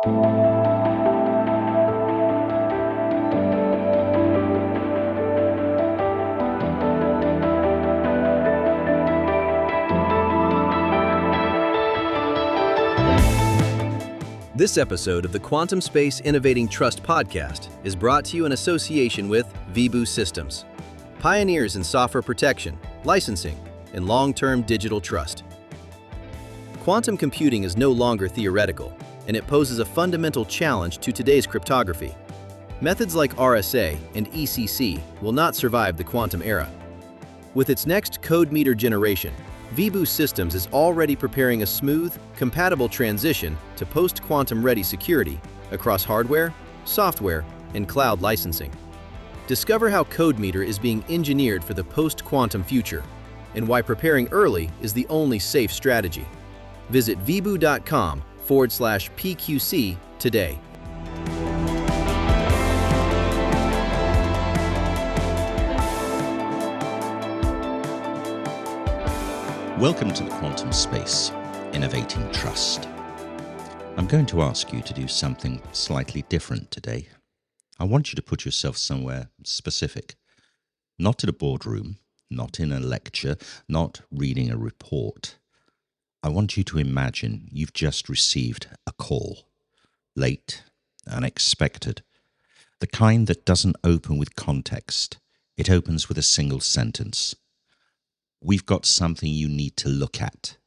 This episode of the Quantum Space Innovating Trust podcast is brought to you in association with Vibu Systems, pioneers in software protection, licensing, and long-term digital trust. Quantum computing is no longer theoretical, and it poses a fundamental challenge to today's cryptography. Methods like RSA and ECC will not survive the quantum era. With its next code meter generation, Vibu Systems is already preparing a smooth, compatible transition to post-quantum ready security across hardware, software, and cloud licensing. Discover how CodeMeter is being engineered for the post-quantum future and why preparing early is the only safe strategy. Visit vibu.com/PQC today. Welcome to the Quantum Space, Innovating Trust. I'm going to ask you to do something slightly different today. I want you to put yourself somewhere specific. Not in a boardroom, not in a lecture, not reading a report. I want you to imagine you've just received a call. Late, unexpected. The kind that doesn't open with context. It opens with a single sentence. We've got something you need to look at.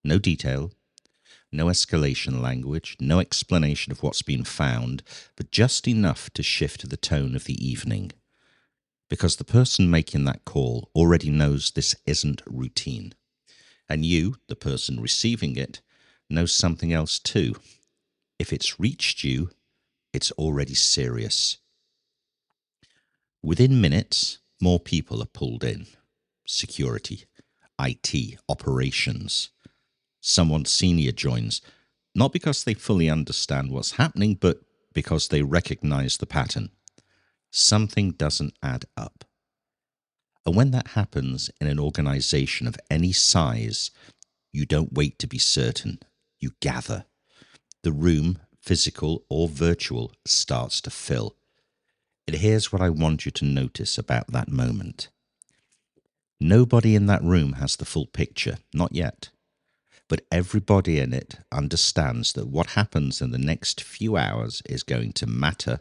No detail, no escalation language, no explanation of what's been found, but just enough to shift the tone of the evening. Because the person making that call already knows this isn't routine. And you, the person receiving it, knows something else too. If it's reached you, it's already serious. Within minutes, more people are pulled in. Security, IT, operations. Someone senior joins, not because they fully understand what's happening, but because they recognize the pattern. Something doesn't add up. And when that happens in an organization of any size, you don't wait to be certain. You gather. The room, physical or virtual, starts to fill. And here's what I want you to notice about that moment. Nobody in that room has the full picture, not yet. But everybody in it understands that what happens in the next few hours is going to matter,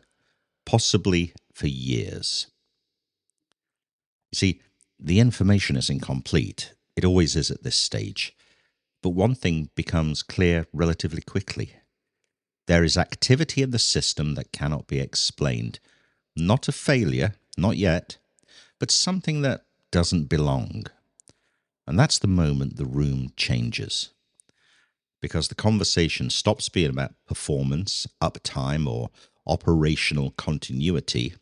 possibly for years. You see, the information is incomplete. It always is at this stage. But one thing becomes clear relatively quickly. There is activity in the system that cannot be explained. Not a failure, not yet, but something that doesn't belong. And that's the moment the room changes. Because the conversation stops being about performance, uptime, or operational continuity.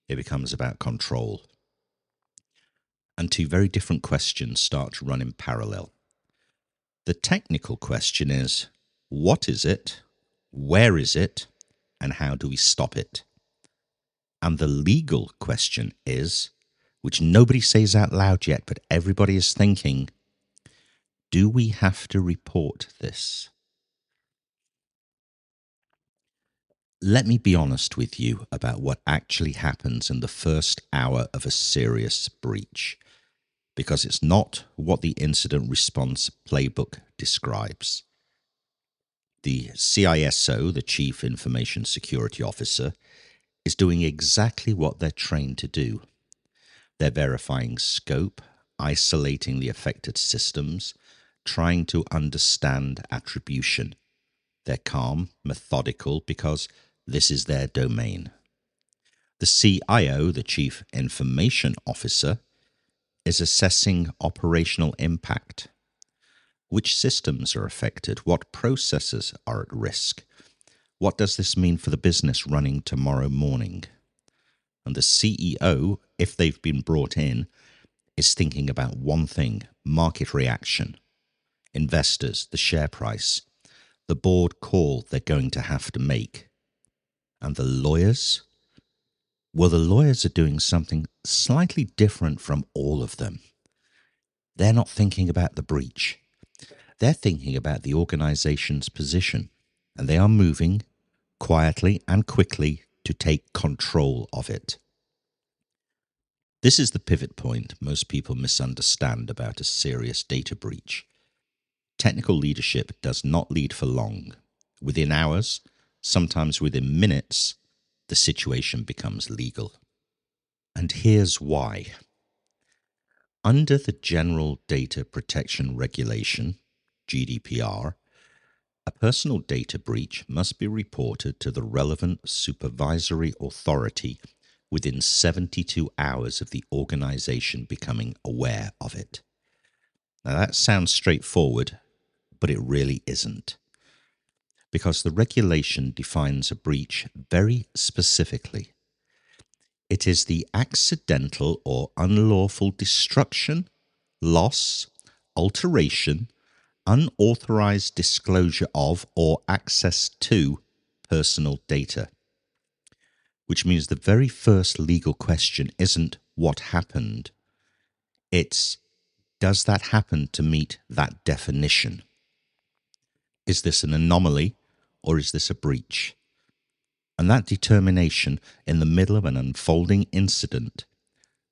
It becomes about control. And two very different questions start to run in parallel. The technical question is, what is it? Where is it? And how do we stop it? And the legal question is, which nobody says out loud yet, but everybody is thinking, do we have to report this? Let me be honest with you about what actually happens in the first hour of a serious breach, because it's not what the incident response playbook describes. The CISO, the Chief Information Security Officer, is doing exactly what they're trained to do. They're verifying scope, isolating the affected systems, trying to understand attribution. They're calm, methodical, because this is their domain. The CIO, the Chief Information Officer, is assessing operational impact. Which systems are affected? What processes are at risk? What does this mean for the business running tomorrow morning? And the CEO, if they've been brought in, is thinking about one thing: market reaction, investors, the share price, the board call they're going to have to make. And the lawyers? Well, the lawyers are doing something slightly different from all of them. They're not thinking about the breach. They're thinking about the organization's position. and they are moving quietly and quickly to take control of it. This is the pivot point most people misunderstand about a serious data breach. Technical leadership does not lead for long. Within hours, sometimes within minutes, the situation becomes legal. And here's why. Under the General Data Protection Regulation, GDPR, a personal data breach must be reported to the relevant supervisory authority within 72 hours of the organization becoming aware of it. Now that sounds straightforward, but it really isn't, because the regulation defines a breach very specifically. It is the accidental or unlawful destruction, loss, alteration, unauthorized disclosure of or access to personal data. Which means the very first legal question isn't what happened, it's does that happen to meet that definition? Is this an anomaly or is this a breach? And that determination in the middle of an unfolding incident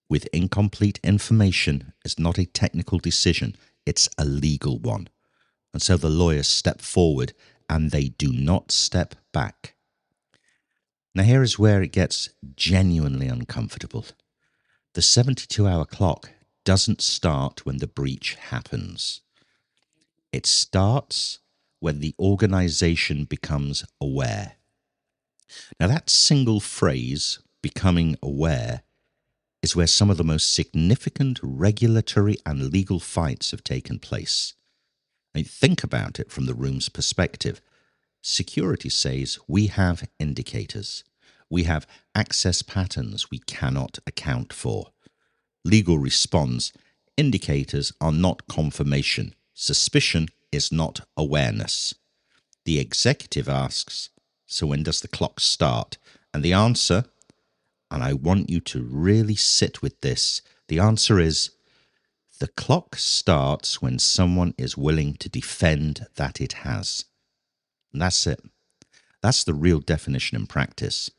with incomplete information is not a technical decision, it's a legal one. And so the lawyers step forward and they do not step back. Now here is where it gets genuinely uncomfortable. The 72-hour clock doesn't start when the breach happens. It starts when the organization becomes aware. Now that single phrase, becoming aware, is where some of the most significant regulatory and legal fights have taken place. Now, think about it from the room's perspective. Security says we have indicators. We have access patterns we cannot account for. Legal responds, indicators are not confirmation. Suspicion is not awareness. The executive asks, so when does the clock start? And the answer, and I want you to really sit with this, the answer is, the clock starts when someone is willing to defend that it has. And that's it. That's the real definition in practice.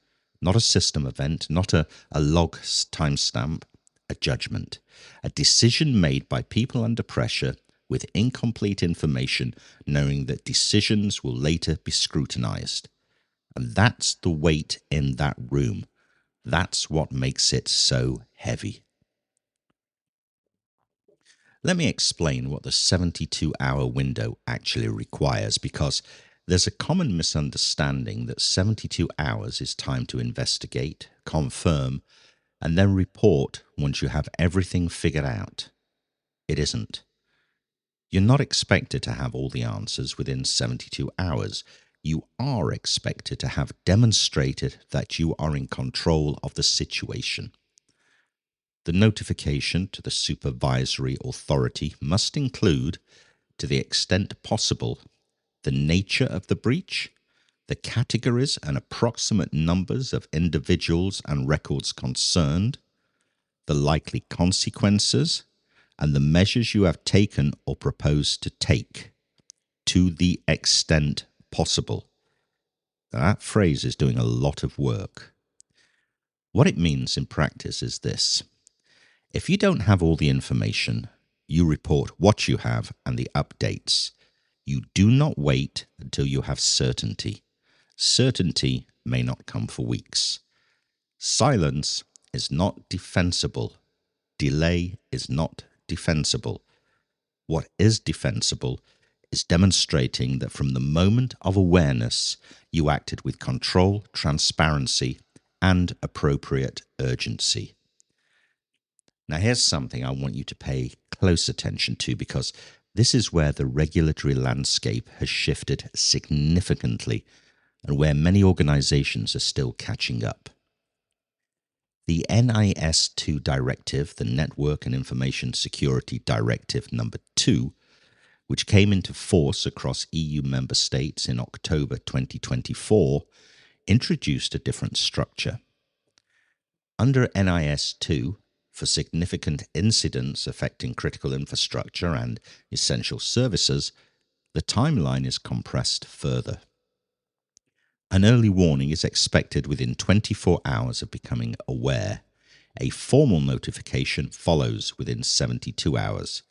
Not a system event, not a log timestamp, a judgment. A decision made by people under pressure with incomplete information, knowing that decisions will later be scrutinized. And that's the weight in that room. That's what makes it so heavy. Let me explain what the 72-hour window actually requires, because there's a common misunderstanding that 72 hours is time to investigate, confirm, and then report once you have everything figured out. It isn't. You're not expected to have all the answers within 72 hours. You are expected to have demonstrated that you are in control of the situation. The notification to the supervisory authority must include, to the extent possible, the nature of the breach, the categories and approximate numbers of individuals and records concerned, the likely consequences, and the measures you have taken or propose to take, to the extent possible. Now, that phrase is doing a lot of work. What it means in practice is this. If you don't have all the information, you report what you have and the updates. You do not wait until you have certainty. Certainty may not come for weeks. Silence is not defensible. Delay is not defensible. What is defensible is demonstrating that from the moment of awareness, you acted with control, transparency, and appropriate urgency. Now, here's something I want you to pay close attention to, because this is where the regulatory landscape has shifted significantly and where many organizations are still catching up. The NIS2 directive, the Network and Information Security Directive number 2, which came into force across EU member states in October 2024, introduced a different structure. Under NIS2, for significant incidents affecting critical infrastructure and essential services, the timeline is compressed further. An early warning is expected within 24 hours of becoming aware. A formal notification follows within 72 hours,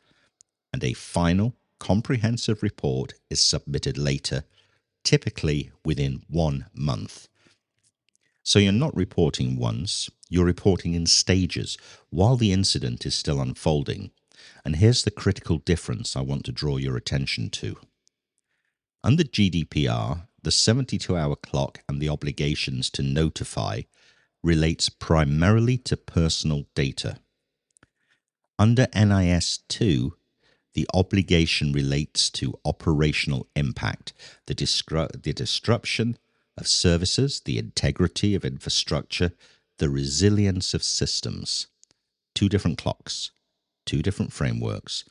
and a final, comprehensive report is submitted later, typically within 1 month. So you're not reporting once, you're reporting in stages while the incident is still unfolding. And here's the critical difference I want to draw your attention to. Under GDPR, the 72-hour clock and the obligations to notify relates primarily to personal data. Under NIS 2, the obligation relates to operational impact, the disruption of services, the integrity of infrastructure, the resilience of systems. Two different clocks, two different frameworks,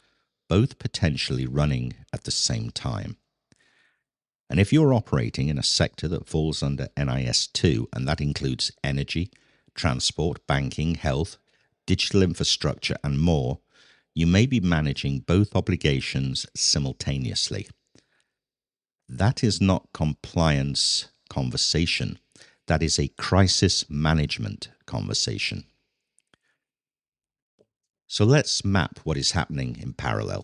both potentially running at the same time. And if you're operating in a sector that falls under NIS 2, and that includes energy, transport, banking, health, digital infrastructure, and more, you may be managing both obligations simultaneously. That is not compliance conversation. That is a crisis management conversation. So let's map what is happening in parallel.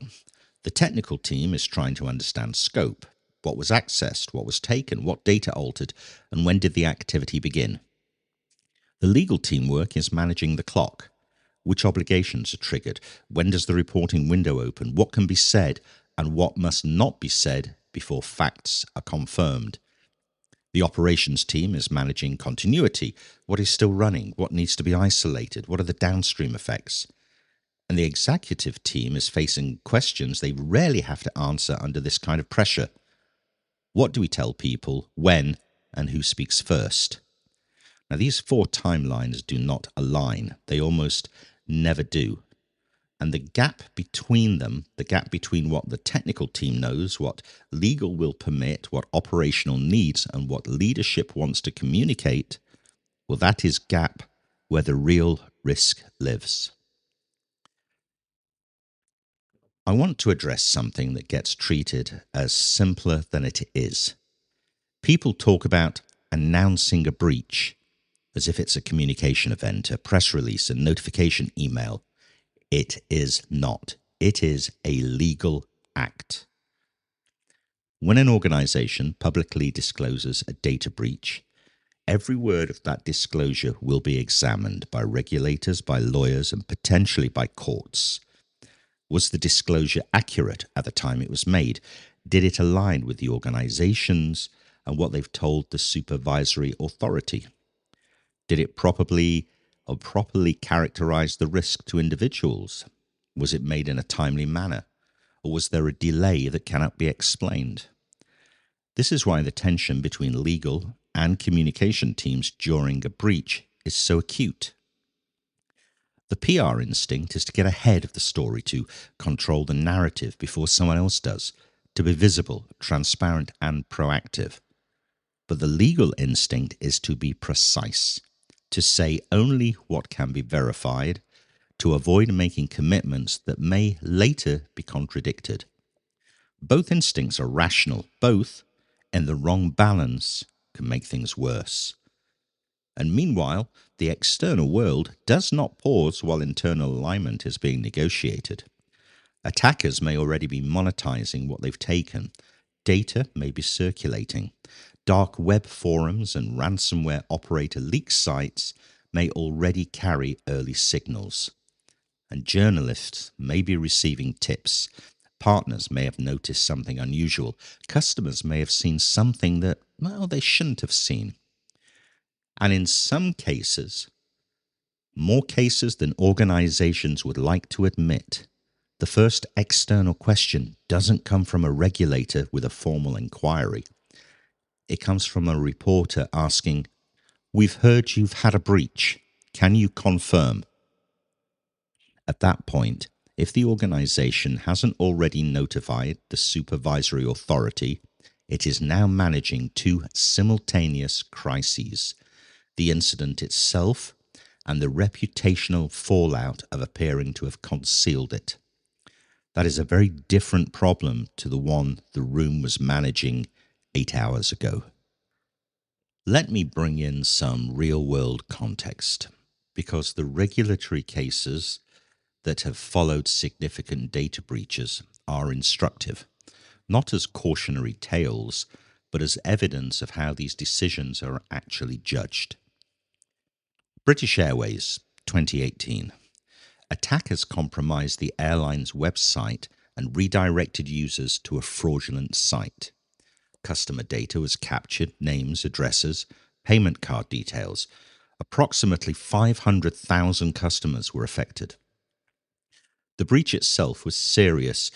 The technical team is trying to understand scope. What was accessed, what was taken, what data altered, and when did the activity begin? The legal teamwork is managing the clock. Which obligations are triggered? When does the reporting window open? What can be said and what must not be said before facts are confirmed? The operations team is managing continuity. What is still running? What needs to be isolated? What are the downstream effects? And the executive team is facing questions they rarely have to answer under this kind of pressure. What do we tell people, when, and who speaks first? Now, these four timelines do not align. They almost never do. And the gap between them, the gap between what the technical team knows, what legal will permit, what operational needs, and what leadership wants to communicate, well, that is gap where the real risk lives. I want to address something that gets treated as simpler than it is. People talk about announcing a breach as if it's a communication event, a press release, a notification email. It is not. It is a legal act. When an organization publicly discloses a data breach, every word of that disclosure will be examined by regulators, by lawyers, and potentially by courts. Was the disclosure accurate at the time it was made? Did it align with the organizations and what they've told the supervisory authority? Did it properly characterize the risk to individuals? Was it made in a timely manner? Or was there a delay that cannot be explained? This is why the tension between legal and communication teams during a breach is so acute. The PR instinct is to get ahead of the story, to control the narrative before someone else does, to be visible, transparent, and proactive. But the legal instinct is to be precise, to say only what can be verified, to avoid making commitments that may later be contradicted. Both instincts are rational. Both, in the wrong balance, can make things worse. And meanwhile, the external world does not pause while internal alignment is being negotiated. Attackers may already be monetizing what they've taken. Data may be circulating. Dark web forums and ransomware operator leak sites may already carry early signals. And journalists may be receiving tips. Partners may have noticed something unusual. Customers may have seen something that, well, they shouldn't have seen. And in some cases, more cases than organizations would like to admit, the first external question doesn't come from a regulator with a formal inquiry. It comes from a reporter asking, "We've heard you've had a breach. Can you confirm?" At that point, if the organization hasn't already notified the supervisory authority, it is now managing two simultaneous crises: the incident itself and the reputational fallout of appearing to have concealed it. That is a very different problem to the one the room was managing 8 hours ago. Let me bring in some real-world context, because the regulatory cases that have followed significant data breaches are instructive, not as cautionary tales, but as evidence of how these decisions are actually judged. British Airways, 2018. Attackers compromised the airline's website and redirected users to a fraudulent site. Customer data was captured, names, addresses, payment card details. Approximately 500,000 customers were affected. The breach itself was serious,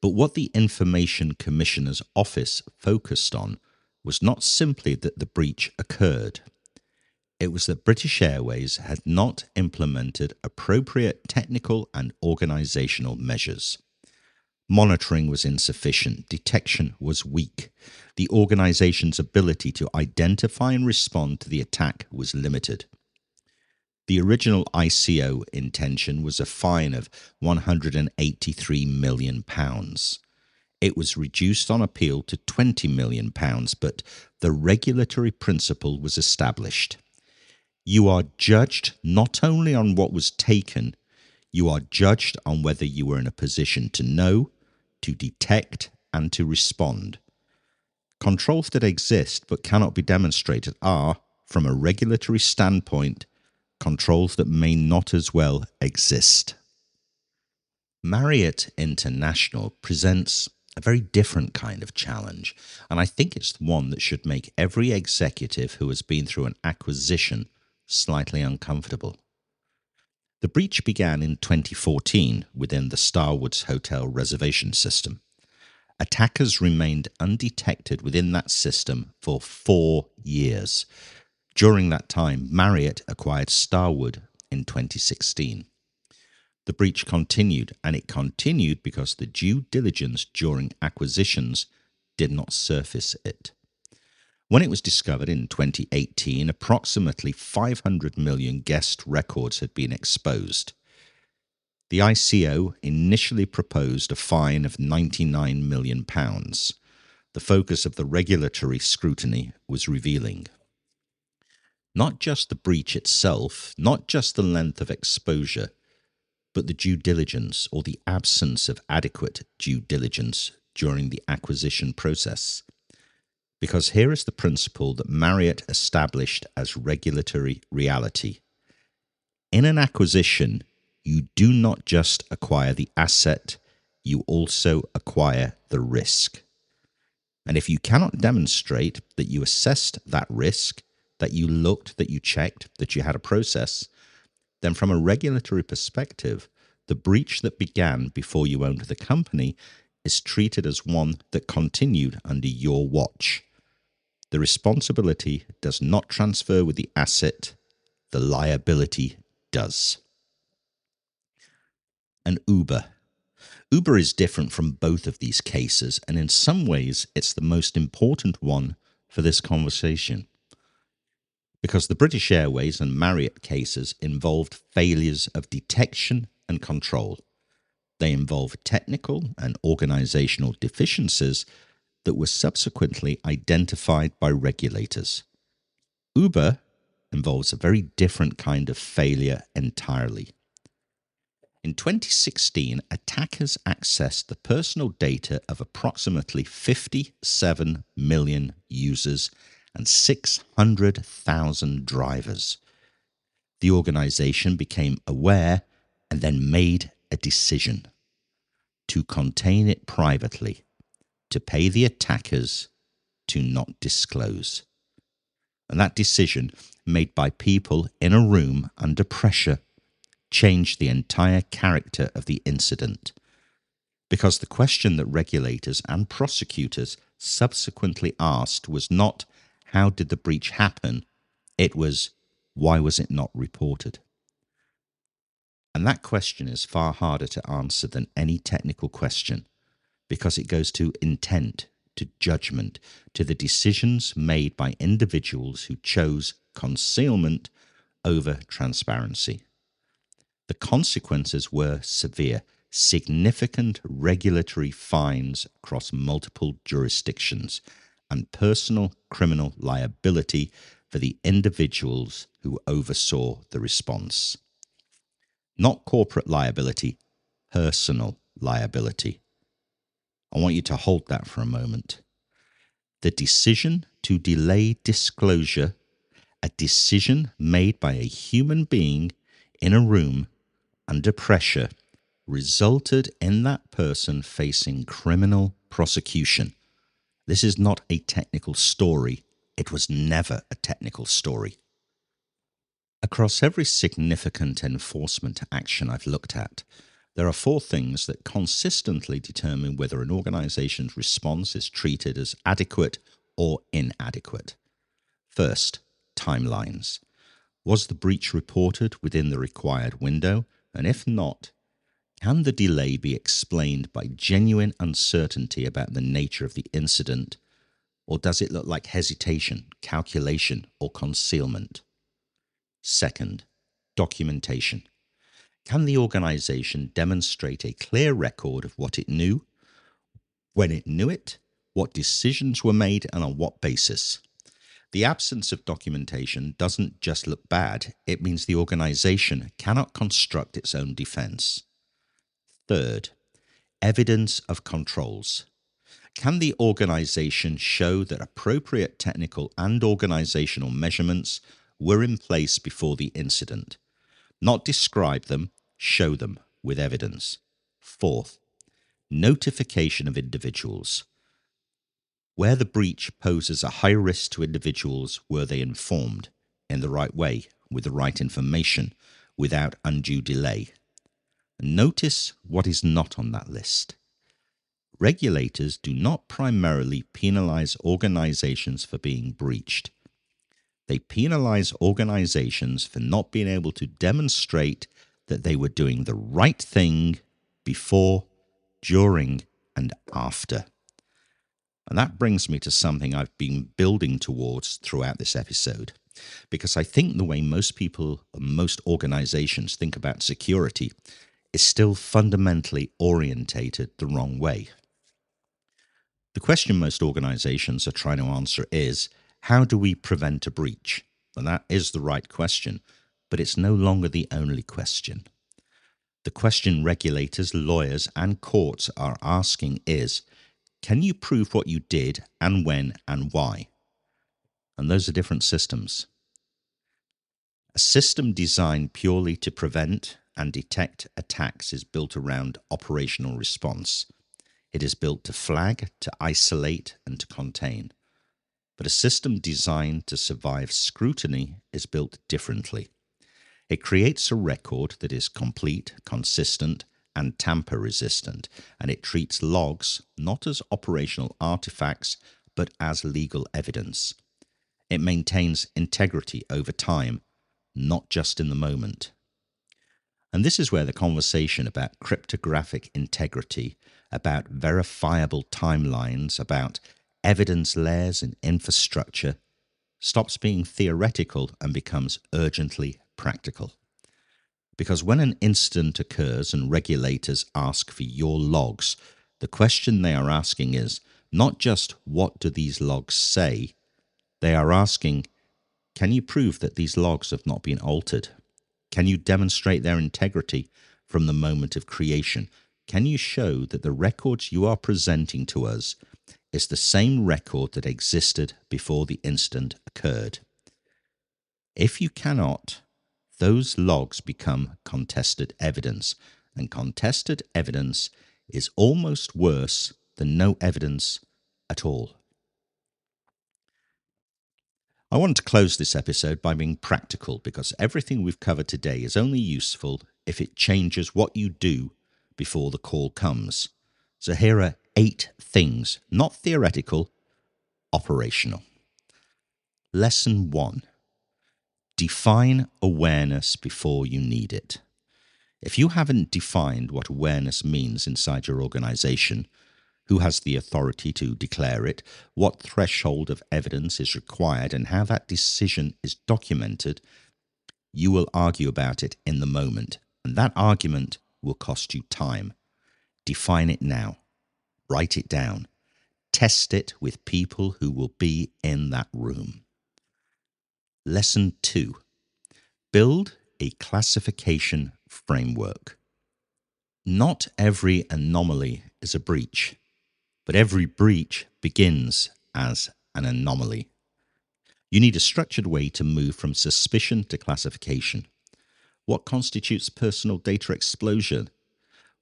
but what the Information Commissioner's Office focused on was not simply that the breach occurred. It was that British Airways had not implemented appropriate technical and organisational measures. Monitoring was insufficient, detection was weak. The organisation's ability to identify and respond to the attack was limited. The original ICO intention was a fine of £183 million. It was reduced on appeal to £20 million, but the regulatory principle was established. You are judged not only on what was taken, you are judged on whether you were in a position to know, to detect, and to respond. Controls that exist but cannot be demonstrated are, from a regulatory standpoint, controls that may not as well exist. Marriott International presents a very different kind of challenge, and I think it's one that should make every executive who has been through an acquisition slightly uncomfortable. The breach began in 2014 within the Starwoods Hotel reservation system. Attackers remained undetected within that system for 4 years. During that time, Marriott acquired Starwood in 2016. The breach continued, and it continued because the due diligence during acquisitions did not surface it. When it was discovered in 2018, approximately 500 million guest records had been exposed. The ICO initially proposed a fine of £99 million. The focus of the regulatory scrutiny was revealing. Not just the breach itself, not just the length of exposure, but the due diligence or the absence of adequate due diligence during the acquisition process. Because here is the principle that Marriott established as regulatory reality. In an acquisition, you do not just acquire the asset, you also acquire the risk. And if you cannot demonstrate that you assessed that risk, that you looked, that you checked, that you had a process, then from a regulatory perspective, the breach that began before you owned the company is treated as one that continued under your watch. The responsibility does not transfer with the asset, the liability does. And Uber. Uber is different from both of these cases, and in some ways it's the most important one for this conversation. Because the British Airways and Marriott cases involved failures of detection and control. They involved technical and organisational deficiencies that were subsequently identified by regulators. Uber involves a very different kind of failure entirely. In 2016, attackers accessed the personal data of approximately 57 million users and 600,000 drivers. The organisation became aware and then made a decision to contain it privately, to pay the attackers, to not disclose. And that decision, made by people in a room under pressure, changed the entire character of the incident. Because the question that regulators and prosecutors subsequently asked was not, how did the breach happen? It was, why was it not reported? And that question is far harder to answer than any technical question, because it goes to intent, to judgment, to the decisions made by individuals who chose concealment over transparency. The consequences were severe, significant regulatory fines across multiple jurisdictions, and personal criminal liability for the individuals who oversaw the response. Not corporate liability, personal liability. I want you to hold that for a moment. The decision to delay disclosure, a decision made by a human being in a room under pressure, resulted in that person facing criminal prosecution. This is not a technical story. It was never a technical story. Across every significant enforcement action I've looked at, there are 4 things that consistently determine whether an organization's response is treated as adequate or inadequate. First, timelines. Was the breach reported within the required window? And if not, can the delay be explained by genuine uncertainty about the nature of the incident, or does it look like hesitation, calculation, or concealment? Second, documentation. Can the organization demonstrate a clear record of what it knew, when it knew it, what decisions were made, and on what basis? The absence of documentation doesn't just look bad, it means the organization cannot construct its own defense. Third, evidence of controls. Can the organization show that appropriate technical and organizational measurements were in place before the incident? Not describe them, show them with evidence. Fourth, notification of individuals. Where the breach poses a high risk to individuals, were they informed in the right way, with the right information, without undue delay? Notice what is not on that list. Regulators do not primarily penalize organizations for being breached. They penalize organizations for not being able to demonstrate that they were doing the right thing before, during, and after. And that brings me to something I've been building towards throughout this episode, because I think the way most people and most organizations think about security is still fundamentally orientated the wrong way. The question most organizations are trying to answer is, how do we prevent a breach? And that is the right question, but it's no longer the only question. The question regulators, lawyers, and courts are asking is, can you prove what you did and when and why? And those are different systems. A system designed purely to prevent and detect attacks is built around operational response. It is built to flag, to isolate, and to contain. But a system designed to survive scrutiny is built differently. It creates a record that is complete, consistent, and tamper-resistant, and it treats logs not as operational artifacts, but as legal evidence. It maintains integrity over time, not just in the moment. And this is where the conversation about cryptographic integrity, about verifiable timelines, about evidence layers in infrastructure stops being theoretical and becomes urgently practical. Because when an incident occurs and regulators ask for your logs, the question they are asking is not just what do these logs say, they are asking, can you prove that these logs have not been altered? Can you demonstrate their integrity from the moment of creation? Can you show that the records you are presenting to us is the same record that existed before the incident occurred? If you cannot, those logs become contested evidence, and contested evidence is almost worse than no evidence at all. I want to close this episode by being practical, because everything we've covered today is only useful if it changes what you do before the call comes. So here are 8 things, not theoretical, operational. Lesson 1. Define awareness before you need it. If you haven't defined what awareness means inside your organization, who has the authority to declare it, what threshold of evidence is required, and how that decision is documented, you will argue about it in the moment, and that argument will cost you time. Define it now. Write it down. Test it with people who will be in that room. Lesson 2. Build a classification framework. Not every anomaly is a breach, but every breach begins as an anomaly. You need a structured way to move from suspicion to classification. What constitutes personal data explosion?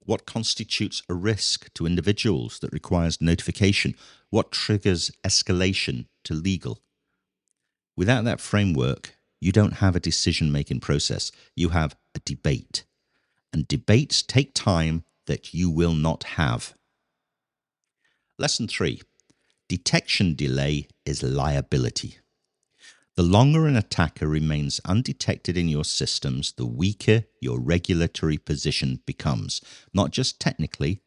What constitutes a risk to individuals that requires notification? What triggers escalation to legal? Without that framework, you don't have a decision-making process. You have a debate. And debates take time that you will not have. Lesson 3. Detection delay is liability. The longer an attacker remains undetected in your systems, the weaker your regulatory position becomes, not just technically,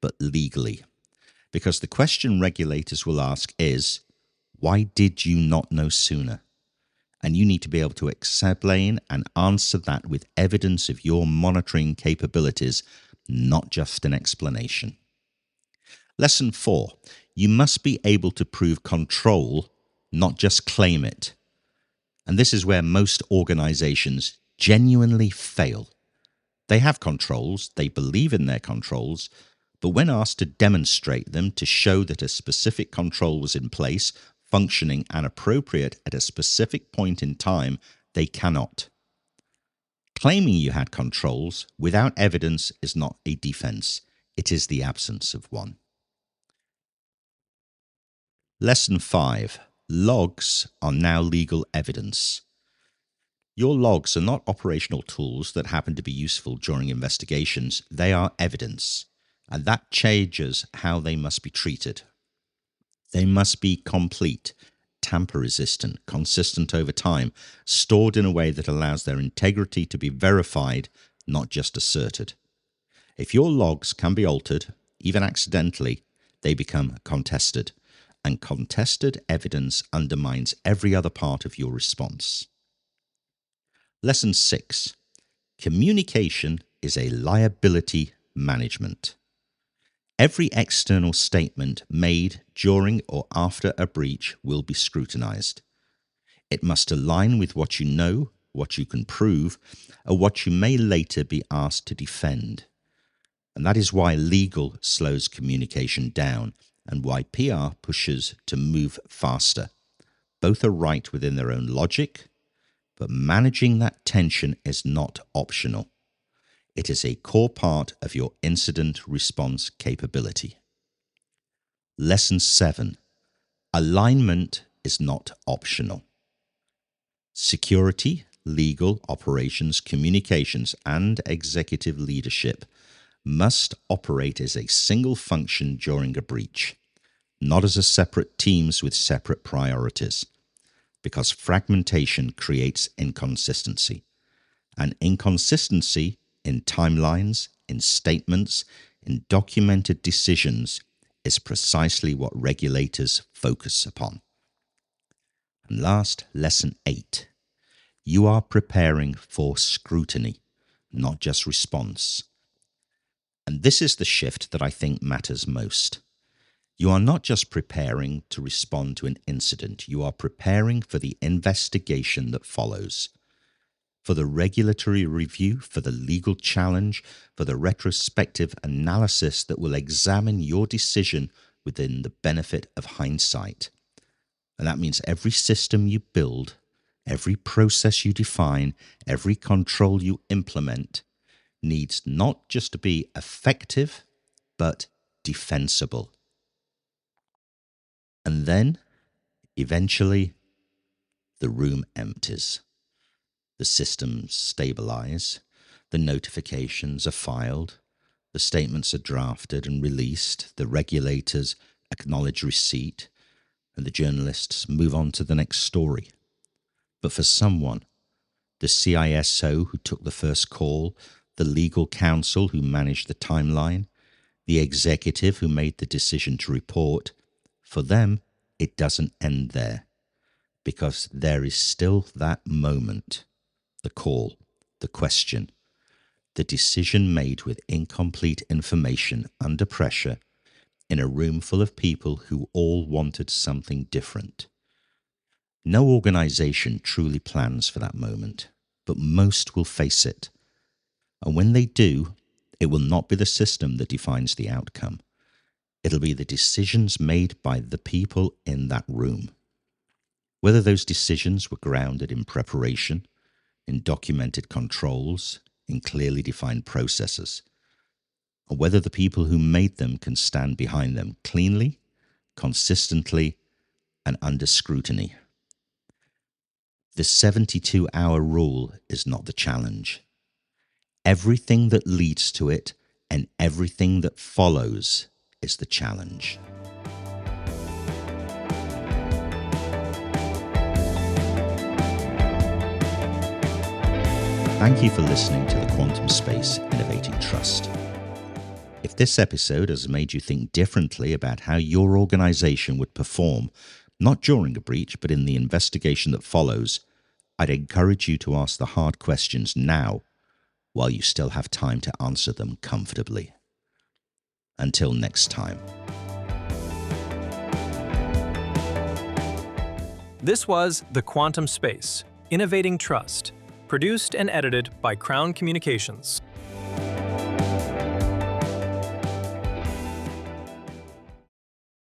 but legally. Because the question regulators will ask is, why did you not know sooner? And you need to be able to explain and answer that with evidence of your monitoring capabilities, not just an explanation. Lesson 4. You must be able to prove control, not just claim it. And this is where most organizations genuinely fail. They have controls, they believe in their controls, but when asked to demonstrate them to show that a specific control was in place, functioning and appropriate at a specific point in time, they cannot. Claiming you had controls without evidence is not a defense. It is the absence of one. Lesson 5. Logs are now legal evidence. Your logs are not operational tools that happen to be useful during investigations. They are evidence, and that changes how they must be treated. They must be complete, tamper-resistant, consistent over time, stored in a way that allows their integrity to be verified, not just asserted. If your logs can be altered, even accidentally, they become contested, and contested evidence undermines every other part of your response. Lesson 6. Communication is a liability management. Every external statement made during or after a breach will be scrutinized. It must align with what you know, what you can prove, or what you may later be asked to defend. And that is why legal slows communication down and why PR pushes to move faster. Both are right within their own logic, but managing that tension is not optional. It is a core part of your incident response capability. Lesson 7. Alignment is not optional. Security, legal, operations, communications, and executive leadership must operate as a single function during a breach, not as a separate teams with separate priorities, because fragmentation creates inconsistency. And inconsistency in timelines, in statements, in documented decisions is precisely what regulators focus upon. And last, lesson 8. You are preparing for scrutiny, not just response. And this is the shift that I think matters most. You are not just preparing to respond to an incident, you are preparing for the investigation that follows, for the regulatory review, for the legal challenge, for the retrospective analysis that will examine your decision within the benefit of hindsight. And that means every system you build, every process you define, every control you implement needs not just to be effective, but defensible. And then, eventually, the room empties. The systems stabilize, the notifications are filed, the statements are drafted and released, the regulators acknowledge receipt, and the journalists move on to the next story. But for someone, the CISO who took the first call, the legal counsel who managed the timeline, the executive who made the decision to report, for them, it doesn't end there, because there is still that moment, the call, the question, the decision made with incomplete information under pressure in a room full of people who all wanted something different. No organization truly plans for that moment, but most will face it. And when they do, it will not be the system that defines the outcome. It'll be the decisions made by the people in that room. Whether those decisions were grounded in preparation, in documented controls, in clearly defined processes, or whether the people who made them can stand behind them cleanly, consistently, and under scrutiny. The 72-hour rule is not the challenge. Everything that leads to it and everything that follows is the challenge. Thank you for listening to the Quantum Space Innovating Trust. If this episode has made you think differently about how your organization would perform, not during a breach, but in the investigation that follows, I'd encourage you to ask the hard questions now, while you still have time to answer them comfortably. Until next time. This was The Quantum Space, Innovating Trust, produced and edited by Crown Communications.